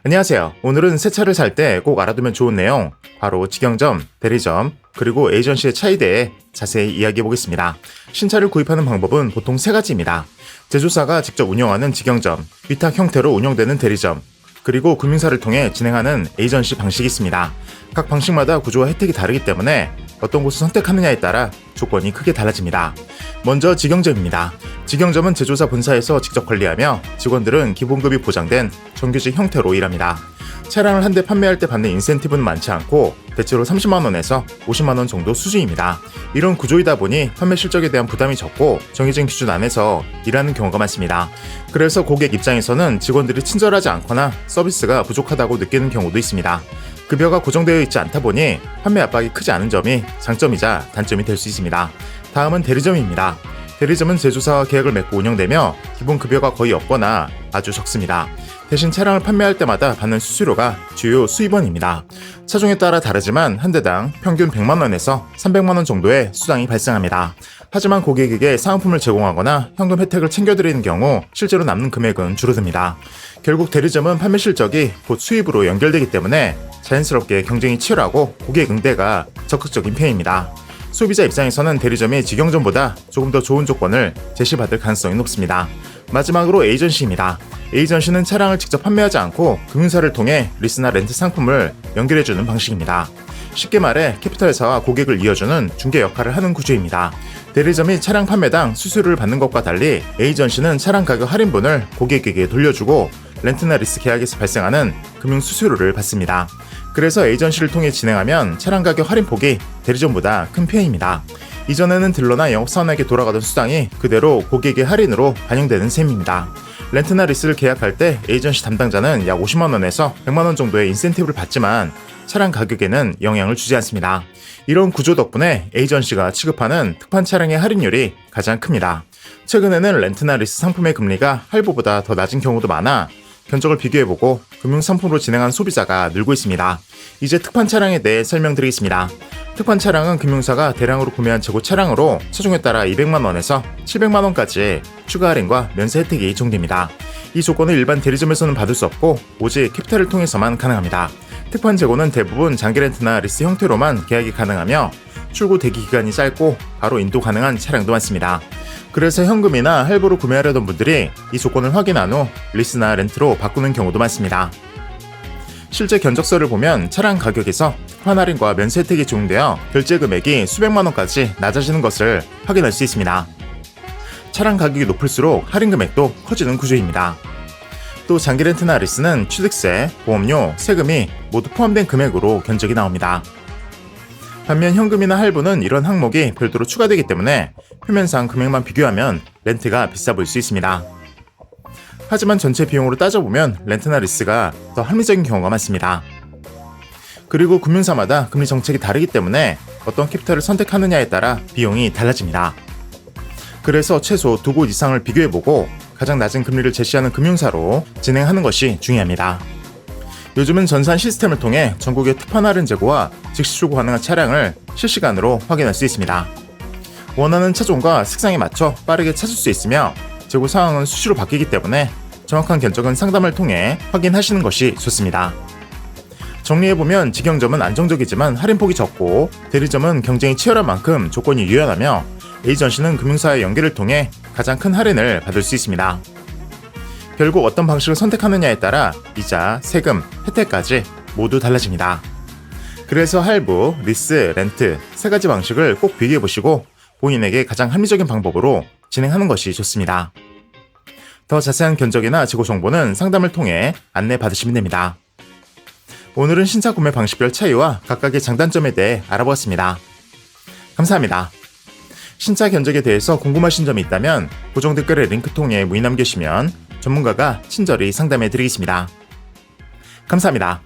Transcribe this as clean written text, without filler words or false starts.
안녕하세요. 오늘은 새 차를 살 때 꼭 알아두면 좋은 내용, 바로 직영점, 대리점, 그리고 에이전시의 차이에 대해 자세히 이야기해 보겠습니다. 신차를 구입하는 방법은 보통 세 가지입니다. 제조사가 직접 운영하는 직영점, 위탁 형태로 운영되는 대리점, 그리고 금융사를 통해 진행하는 에이전시 방식이 있습니다. 각 방식마다 구조와 혜택이 다르기 때문에 어떤 곳을 선택하느냐에 따라 조건이 크게 달라집니다. 먼저 직영점입니다. 직영점은 제조사 본사에서 직접 관리하며 직원들은 기본급이 보장된 정규직 형태로 일합니다. 차량을 한 대 판매할 때 받는 인센티브는 많지 않고 대체로 30만원에서 50만원 정도 수준입니다. 이런 구조이다 보니 판매 실적에 대한 부담이 적고 정해진 기준 안에서 일하는 경우가 많습니다. 그래서 고객 입장에서는 직원들이 친절하지 않거나 서비스가 부족하다고 느끼는 경우도 있습니다. 급여가 고정되어 있지 않다 보니 판매 압박이 크지 않은 점이 장점이자 단점이 될 수 있습니다. 다음은 대리점입니다. 대리점은 제조사와 계약을 맺고 운영되며 기본 급여가 거의 없거나 아주 적습니다. 대신 차량을 판매할 때마다 받는 수수료가 주요 수입원입니다. 차종에 따라 다르지만 한 대당 평균 100만원에서 300만원 정도의 수당이 발생합니다. 하지만 고객에게 사은품을 제공하거나 현금 혜택을 챙겨드리는 경우 실제로 남는 금액은 줄어듭니다. 결국 대리점은 판매 실적이 곧 수입으로 연결되기 때문에 자연스럽게 경쟁이 치열하고 고객 응대가 적극적인 편입니다. 소비자 입장에서는 대리점이 직영점보다 조금 더 좋은 조건을 제시받을 가능성이 높습니다. 마지막으로 에이전시입니다. 에이전시는 차량을 직접 판매하지 않고 금융사를 통해 리스나 렌트 상품을 연결해주는 방식입니다. 쉽게 말해 캐피털사와 고객을 이어주는 중개 역할을 하는 구조입니다. 대리점이 차량 판매당 수수료를 받는 것과 달리 에이전시는 차량 가격 할인분을 고객에게 돌려주고 렌트나 리스 계약에서 발생하는 금융 수수료를 받습니다. 그래서 에이전시를 통해 진행하면 차량 가격 할인폭이 대리점보다 큰 편입니다. 이전에는 딜러나 영업사원에게 돌아가던 수당이 그대로 고객의 할인으로 반영되는 셈입니다. 렌트나 리스를 계약할 때 에이전시 담당자는 약 50만원에서 100만원 정도의 인센티브를 받지만 차량 가격에는 영향을 주지 않습니다. 이런 구조 덕분에 에이전시가 취급하는 특판 차량의 할인율이 가장 큽니다. 최근에는 렌트나 리스 상품의 금리가 할부보다 더 낮은 경우도 많아 견적을 비교해보고 금융상품으로 진행한 소비자가 늘고 있습니다. 이제 특판 차량에 대해 설명드리겠습니다. 특판 차량은 금융사가 대량으로 구매한 재고 차량으로 차종에 따라 200만원에서 700만원까지 추가 할인과 면세 혜택이 적용됩니다. 이 조건을 일반 대리점에서는 받을 수 없고 오직 캐피탈을 통해서만 가능합니다. 특판 재고는 대부분 장기 렌트나 리스 형태로만 계약이 가능하며 출고 대기 기간이 짧고 바로 인도 가능한 차량도 많습니다. 그래서 현금이나 할부로 구매하려던 분들이 이 조건을 확인한 후 리스나 렌트로 바꾸는 경우도 많습니다. 실제 견적서를 보면 차량 가격에서 특판 할인과 면세 혜택이 적용되어 결제 금액이 수백만원까지 낮아지는 것을 확인할 수 있습니다. 차량 가격이 높을수록 할인 금액도 커지는 구조입니다. 또 장기 렌트나 리스는 취득세, 보험료, 세금이 모두 포함된 금액으로 견적이 나옵니다. 반면 현금이나 할부는 이런 항목이 별도로 추가되기 때문에 표면상 금액만 비교하면 렌트가 비싸 보일 수 있습니다. 하지만 전체 비용으로 따져보면 렌트나 리스가 더 합리적인 경우가 많습니다. 그리고 금융사마다 금리 정책이 다르기 때문에 어떤 캐피탈을 선택하느냐에 따라 비용이 달라집니다. 그래서 최소 두 곳 이상을 비교해보고 가장 낮은 금리를 제시하는 금융사로 진행하는 것이 중요합니다. 요즘은 전산 시스템을 통해 전국의 특판 할인 재고와 즉시 출고 가능한 차량을 실시간으로 확인할 수 있습니다. 원하는 차종과 색상에 맞춰 빠르게 찾을 수 있으며 재고 상황은 수시로 바뀌기 때문에 정확한 견적은 상담을 통해 확인하시는 것이 좋습니다. 정리해보면 직영점은 안정적이지만 할인폭이 적고 대리점은 경쟁이 치열한 만큼 조건이 유연하며 에이전시는 금융사의 연계를 통해 가장 큰 할인을 받을 수 있습니다. 결국 어떤 방식을 선택하느냐에 따라 이자, 세금, 혜택까지 모두 달라집니다. 그래서 할부, 리스, 렌트 세 가지 방식을 꼭 비교해보시고 본인에게 가장 합리적인 방법으로 진행하는 것이 좋습니다. 더 자세한 견적이나 재고 정보는 상담을 통해 안내 받으시면 됩니다. 오늘은 신차 구매 방식별 차이와 각각의 장단점에 대해 알아보았습니다. 감사합니다. 신차 견적에 대해서 궁금하신 점이 있다면 고정 댓글에 링크 통해 문의 남겨주시면 전문가가 친절히 상담해 드리겠습니다. 감사합니다.